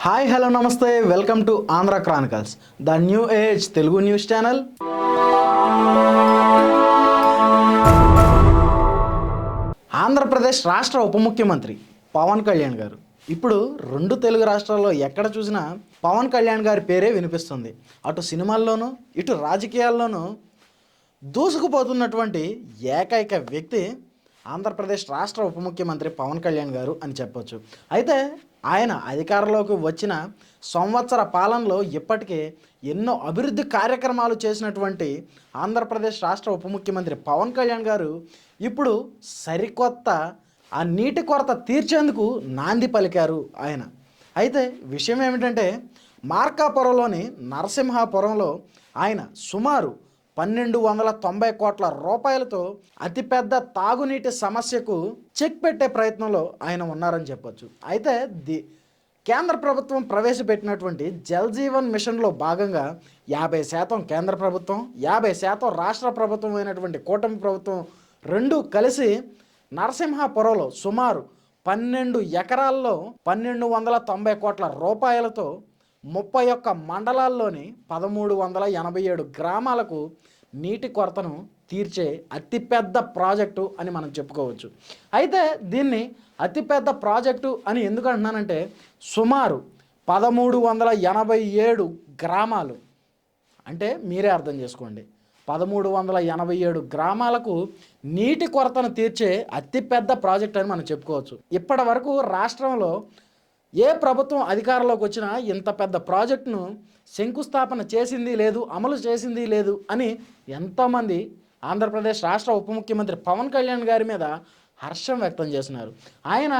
Hi hello నమస్తే welcome to Andhra Chronicles the new age Telugu news channel. Andhra Pradesh రాష్ట్ర ఉప ముఖ్యమంత్రి పవన్ కళ్యాణ్ గారు ఇప్పుడు రెండు తెలుగు రాష్ట్రాల్లో ఎక్కడ చూసినా పవన్ కళ్యాణ్ గారి పేరే వినిపిస్తుంది. అటు సినిమాల్లోనూ ఇటు రాజకీయాల్లోనూ దూసుకుపోతున్నటువంటి ఏకైక వ్యక్తి ఆంధ్రప్రదేశ్ రాష్ట్ర ఉప ముఖ్యమంత్రి పవన్ కళ్యాణ్ గారు అని చెప్పొచ్చు. అయితే ఆయన అధికారంలోకి వచ్చిన సంవత్సర పాలనలో ఇప్పటికే ఎన్నో అభివృద్ధి కార్యక్రమాలు చేసినటువంటి ఆంధ్రప్రదేశ్ రాష్ట్ర ఉప ముఖ్యమంత్రి పవన్ కళ్యాణ్ గారు ఇప్పుడు సరికొత్త ఆ నీటి కొరత తీర్చేందుకు నాంది పలికారు ఆయన. అయితే విషయం ఏమిటంటే మార్కాపురంలోని నరసింహాపురంలో ఆయన సుమారు 1290 కోట్ల రూపాయలతో అతిపెద్ద తాగునీటి సమస్యకు చెక్ పెట్టే ప్రయత్నంలో ఆయన ఉన్నారని చెప్పొచ్చు. అయితే కేంద్ర ప్రభుత్వం ప్రవేశపెట్టినటువంటి జల్ జీవన్ మిషన్లో భాగంగా 50% కేంద్ర ప్రభుత్వం, 50% రాష్ట్ర ప్రభుత్వం అయినటువంటి కూటమి ప్రభుత్వం రెండూ కలిసి నరసింహాపురంలో సుమారు 12 ఎకరాల్లో 1290 కోట్ల రూపాయలతో 31 మండలాల్లోని 1387 గ్రామాలకు నీటి కొరతను తీర్చే అతిపెద్ద ప్రాజెక్టు అని మనం చెప్పుకోవచ్చు. అయితే దీన్ని అతిపెద్ద ప్రాజెక్టు అని ఎందుకు అంటున్నానంటే సుమారు 1387 గ్రామాలు అంటే మీరే అర్థం చేసుకోండి. 1387 గ్రామాలకు నీటి కొరతను తీర్చే అతిపెద్ద ప్రాజెక్ట్ అని మనం చెప్పుకోవచ్చు. ఇప్పటి వరకు రాష్ట్రంలో ఏ ప్రభుత్వం అధికారంలోకి వచ్చినా ఇంత పెద్ద ప్రాజెక్టును శంకుస్థాపన చేసింది లేదు, అమలు చేసింది లేదు అని ఎంతోమంది ఆంధ్రప్రదేశ్ రాష్ట్ర ఉప ముఖ్యమంత్రి పవన్ కళ్యాణ్ గారి మీద హర్షం వ్యక్తం చేస్తున్నారు. ఆయన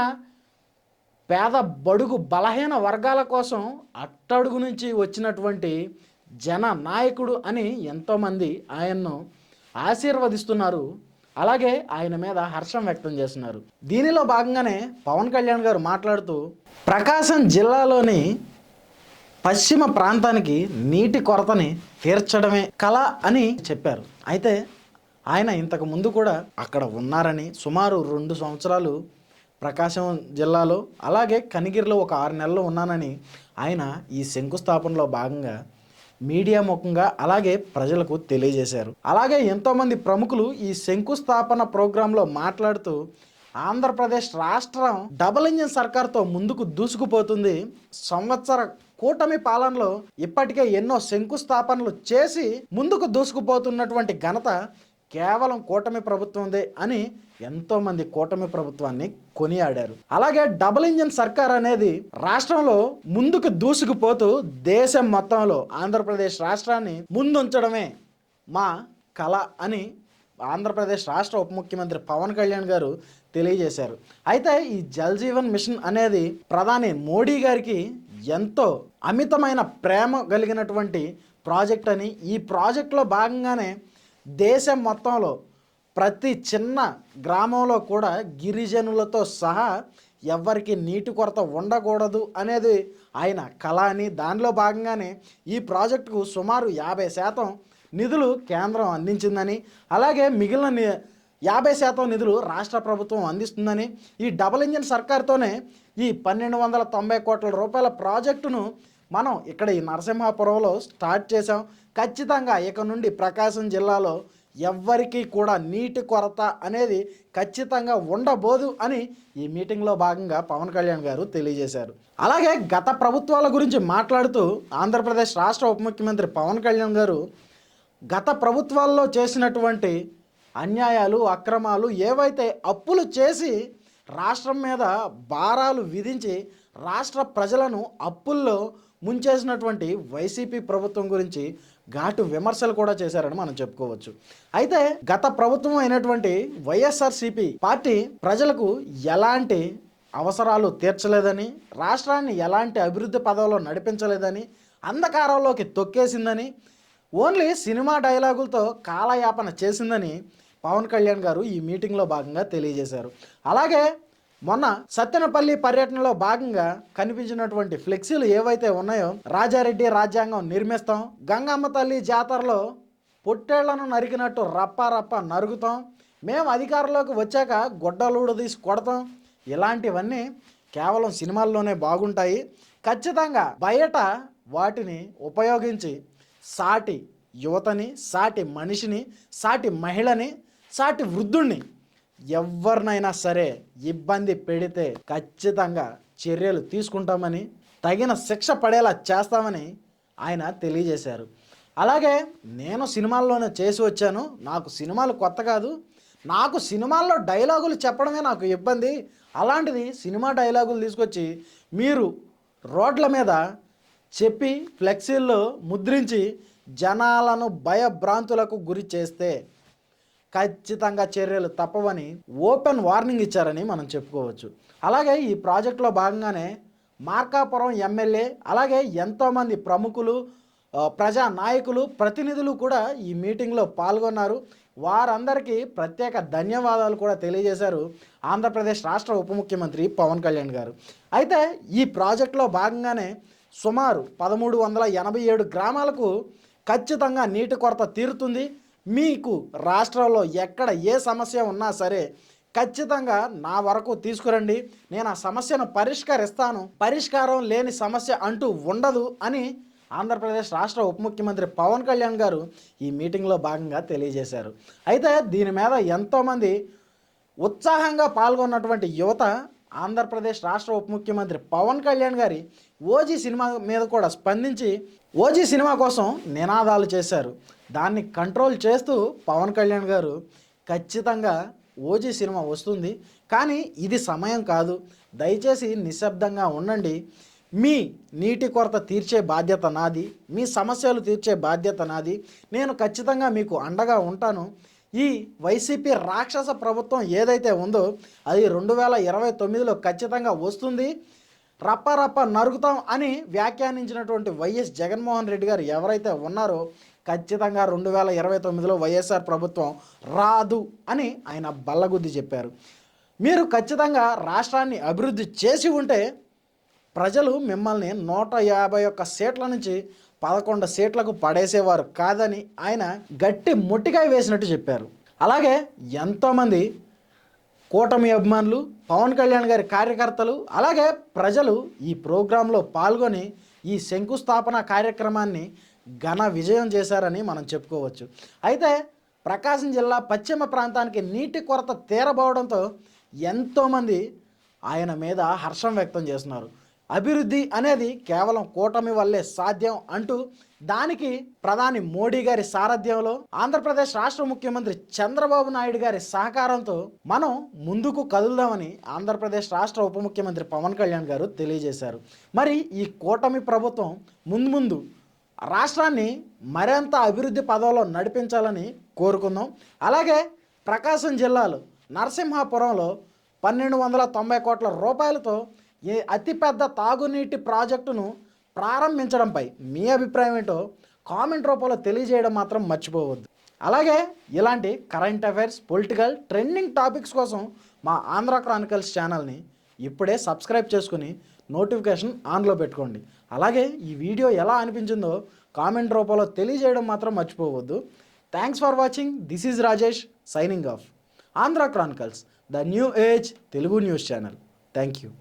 పేద బడుగు బలహీన వర్గాల కోసం అట్టడుగు నుంచి వచ్చినటువంటి జన నాయకుడు అని ఎంతోమంది ఆయన్ను ఆశీర్వదిస్తున్నారు. అలాగే ఆయన మీద హర్షం వ్యక్తం చేస్తున్నారు. దీనిలో భాగంగానే పవన్ కళ్యాణ్ గారు మాట్లాడుతూ ప్రకాశం జిల్లాలోని పశ్చిమ ప్రాంతానికి నీటి కొరతని తీర్చడమే కళ అని చెప్పారు. అయితే ఆయన ఇంతకు ముందు కూడా అక్కడ ఉన్నారని, సుమారు 2 సంవత్సరాలు ప్రకాశం జిల్లాలో అలాగే కనిగిరిలో ఒక 6 నెలలు ఉన్నానని ఆయన ఈ శంకుస్థాపనలో భాగంగా మీడియా ముఖంగా అలాగే ప్రజలకు తెలియజేశారు. అలాగే ఎంతోమంది ప్రముఖులు ఈ శంకుస్థాపన ప్రోగ్రాంలో మాట్లాడుతూ ఆంధ్రప్రదేశ్ రాష్ట్రం డబుల్ ఇంజిన్ సర్కార్తో ముందుకు దూసుకుపోతుంది. సంవత్సర కూటమి పాలనలో ఇప్పటికే ఎన్నో శంకుస్థాపనలు చేసి ముందుకు దూసుకుపోతున్నటువంటి ఘనత కేవలం కూటమి ప్రభుత్వందే అని ఎంతోమంది కూటమి ప్రభుత్వాన్ని కొనియాడారు. అలాగే డబుల్ ఇంజిన్ సర్కార్ అనేది రాష్ట్రంలో ముందుకు దూసుకుపోతూ దేశం మొత్తంలో ఆంధ్రప్రదేశ్ రాష్ట్రాన్ని ముందుంచడమే మా కళ అని ఆంధ్రప్రదేశ్ రాష్ట్ర ఉప ముఖ్యమంత్రి పవన్ కళ్యాణ్ గారు తెలియజేశారు. అయితే ఈ జల్ జీవన్ మిషన్ అనేది ప్రధాని మోడీ గారికి ఎంతో అమితమైన ప్రేమ కలిగినటువంటి ప్రాజెక్ట్ అని, ఈ ప్రాజెక్టులో భాగంగానే దేశం మొత్తంలో ప్రతి చిన్న గ్రామంలో కూడా గిరిజనులతో సహా ఎవరికి నీటి కొరత ఉండకూడదు అనేది ఆయన కళ అని, దానిలో భాగంగానే ఈ ప్రాజెక్టుకు సుమారు 50% నిధులు కేంద్రం అందించిందని, అలాగే మిగిలిన 50% నిధులు రాష్ట్ర ప్రభుత్వం అందిస్తుందని, ఈ డబుల్ ఇంజిన్ సర్కార్తోనే ఈ 1290 కోట్ల రూపాయల ప్రాజెక్టును మనం ఇక్కడ ఈ నరసింహాపురంలో స్టార్ట్ చేసాం. ఖచ్చితంగా ఇక నుండి ప్రకాశం జిల్లాలో ఎవ్వరికీ కూడా నీటి కొరత అనేది ఖచ్చితంగా ఉండబోదు అని ఈ మీటింగ్లో భాగంగా పవన్ కళ్యాణ్ గారు తెలియజేశారు. అలాగే గత ప్రభుత్వాల గురించి మాట్లాడుతూ ఆంధ్రప్రదేశ్ రాష్ట్ర ఉప ముఖ్యమంత్రి పవన్ కళ్యాణ్ గారు గత ప్రభుత్వాల్లో చేసినటువంటి అన్యాయాలు, అక్రమాలు ఏవైతే అప్పులు చేసి రాష్ట్రం మీద భారాలు విధించి రాష్ట్ర ప్రజలను అప్పుల్లో ముంచేసినటువంటి వైసీపీ ప్రభుత్వం గురించి ఘాటు విమర్శలు కూడా చేశారని మనం చెప్పుకోవచ్చు. అయితే గత ప్రభుత్వం అయినటువంటి వైఎస్ఆర్సీపీ పార్టీ ప్రజలకు ఎలాంటి అవసరాలు తీర్చలేదని, రాష్ట్రాన్ని ఎలాంటి అభివృద్ధి పదవులో నడిపించలేదని, అంధకారంలోకి తొక్కేసిందని, ఓన్లీ సినిమా డైలాగులతో కాలయాపన చేసిందని పవన్ కళ్యాణ్ గారు ఈ మీటింగ్లో భాగంగా తెలియజేశారు. అలాగే మొన్న సత్తెనపల్లి పర్యటనలో భాగంగా కనిపించినటువంటి ఫ్లెక్సీలు ఏవైతే ఉన్నాయో, రాజారెడ్డి రాజ్యాంగం నిర్మిస్తాం, గంగమ్మ తల్లి జాతరలో పొట్టేళ్లను నరికినట్టు రప్ప నరుగుతాం, మేము అధికారంలోకి వచ్చాక గొడ్డలూడ తీసి కొడతాం, ఇలాంటివన్నీ కేవలం సినిమాల్లోనే బాగుంటాయి, ఖచ్చితంగా బయట వాటిని ఉపయోగించి సాటి యువతని, సాటి మనిషిని, సాటి మహిళని, సాటి వృద్ధుణ్ణి ఎవరినైనా సరే ఇబ్బంది పెడితే ఖచ్చితంగా చర్యలు తీసుకుంటామని, తగిన శిక్ష పడేలా చేస్తామని ఆయన తెలియజేశారు. అలాగే నేను సినిమాల్లోనే చేసి వచ్చాను, నాకు సినిమాలు కొత్త కాదు, నాకు సినిమాల్లో డైలాగులు చెప్పడమే నాకు ఇబ్బంది, అలాంటిది సినిమా డైలాగులు తీసుకొచ్చి మీరు రోడ్ల మీద చెప్పి ఫ్లెక్సీల్లో ముద్రించి జనాలను భయభ్రాంతులకు గురి చేస్తే ఖచ్చితంగా చర్యలు తప్పవని ఓపెన్ వార్నింగ్ ఇచ్చారని మనం చెప్పుకోవచ్చు. అలాగే ఈ ప్రాజెక్టులో భాగంగానే మార్కాపురం ఎమ్మెల్యే, అలాగే ఎంతోమంది ప్రముఖులు, ప్రజా నాయకులు, ప్రతినిధులు కూడా ఈ మీటింగ్లో పాల్గొన్నారు. వారందరికీ ప్రత్యేక ధన్యవాదాలు కూడా తెలియజేశారు ఆంధ్రప్రదేశ్ రాష్ట్ర ఉప ముఖ్యమంత్రి పవన్ కళ్యాణ్ గారు. అయితే ఈ ప్రాజెక్టులో భాగంగానే సుమారు 1387 గ్రామాలకు ఖచ్చితంగా నీటి కొరత తీరుతుంది. మీకు రాష్ట్రంలో ఎక్కడ ఏ సమస్య ఉన్నా సరే ఖచ్చితంగా నా వరకు తీసుకురండి, నేను ఆ సమస్యను పరిష్కరిస్తాను, పరిష్కారం లేని సమస్య అంటూ ఉండదు అని ఆంధ్రప్రదేశ్ రాష్ట్ర ఉప ముఖ్యమంత్రి పవన్ కళ్యాణ్ గారు ఈ మీటింగ్లో భాగంగా తెలియజేశారు. అయితే దీని మీద ఎంతోమంది ఉత్సాహంగా పాల్గొన్నటువంటి యువత ఆంధ్రప్రదేశ్ రాష్ట్ర ఉప ముఖ్యమంత్రి పవన్ కళ్యాణ్ గారి ఓజీ సినిమా మీద కూడా స్పందించి ఓజీ సినిమా కోసం నినాదాలు చేశారు. దాన్ని కంట్రోల్ చేస్తూ పవన్ కళ్యాణ్ గారు ఖచ్చితంగా ఓజీ సినిమా వస్తుంది, కానీ ఇది సమయం కాదు, దయచేసి నిశ్శబ్దంగా ఉండండి, మీ నీటి కొరత తీర్చే బాధ్యత నాది, మీ సమస్యలు తీర్చే బాధ్యత నాది, నేను ఖచ్చితంగా మీకు అండగా ఉంటాను. ఈ వైసీపీ రాక్షస ప్రభుత్వం ఏదైతే ఉందో అది 2029లో ఖచ్చితంగా వస్తుంది, రప్ప రప్ప నరుగుతాం అని వ్యాఖ్యానించినటువంటి వైఎస్ జగన్మోహన్ రెడ్డి గారు ఎవరైతే ఉన్నారో ఖచ్చితంగా 2029లో వైఎస్ఆర్ ప్రభుత్వం రాదు అని ఆయన బల్లగుద్ది చెప్పారు. మీరు ఖచ్చితంగా రాష్ట్రాన్ని అభివృద్ధి చేసి ఉంటే ప్రజలు మిమ్మల్ని 151 సీట్ల నుంచి 11 సీట్లకు పడేసేవారు కాదని ఆయన గట్టి మొట్టికాయ వేసినట్టు చెప్పారు. అలాగే ఎంతోమంది కూటమి అభిమానులు, పవన్ కళ్యాణ్ గారి కార్యకర్తలు, అలాగే ప్రజలు ఈ ప్రోగ్రాంలో పాల్గొని ఈ శంకుస్థాపన కార్యక్రమాన్ని ఘన విజయం చేశారని మనం చెప్పుకోవచ్చు. అయితే ప్రకాశం జిల్లా పశ్చిమ ప్రాంతానికి నీటి కొరత తీరబోవడంతో ఎంతోమంది ఆయన మీద హర్షం వ్యక్తం చేస్తున్నారు. అభివృద్ధి అనేది కేవలం కూటమి వల్లే సాధ్యం అంటూ దానికి ప్రధాని మోడీ గారి సారథ్యంలో ఆంధ్రప్రదేశ్ రాష్ట్ర ముఖ్యమంత్రి చంద్రబాబు నాయుడు గారి సహకారంతో మనం ముందుకు కదులుదామని ఆంధ్రప్రదేశ్ రాష్ట్ర ఉప ముఖ్యమంత్రి పవన్ కళ్యాణ్ గారు తెలియజేశారు. మరి ఈ కూటమి ప్రభుత్వం ముందు రాష్ట్రాన్ని మరింత అభివృద్ధి పదంలో నడిపించాలని కోరుకుందాం. అలాగే ప్రకాశం జిల్లాలో నరసింహాపురంలో 1290 కోట్ల రూపాయలతో ఈ అతిపెద్ద తాగునీటి ప్రాజెక్టును ప్రారంభించడంపై మీ అభిప్రాయం ఏంటో కామెంట్ రూపంలో తెలియజేయడం మాత్రం మర్చిపోవద్దు. అలాగే ఇలాంటి current affairs, political, trending topics కోసం మా ఆంధ్ర క్రానికల్స్ ఛానల్ని ఇప్పుడే సబ్స్క్రైబ్ చేసుకుని నోటిఫికేషన్ ఆన్లో పెట్టుకోండి. అలాగే ఈ వీడియో ఎలా అనిపించిందో కామెంట్ రూపంలో తెలియజేయడం మాత్రం మర్చిపోవద్దు. Thanks for watching. This is Rajesh signing off. Andhra Chronicles, the new age Telugu news channel. Thank you.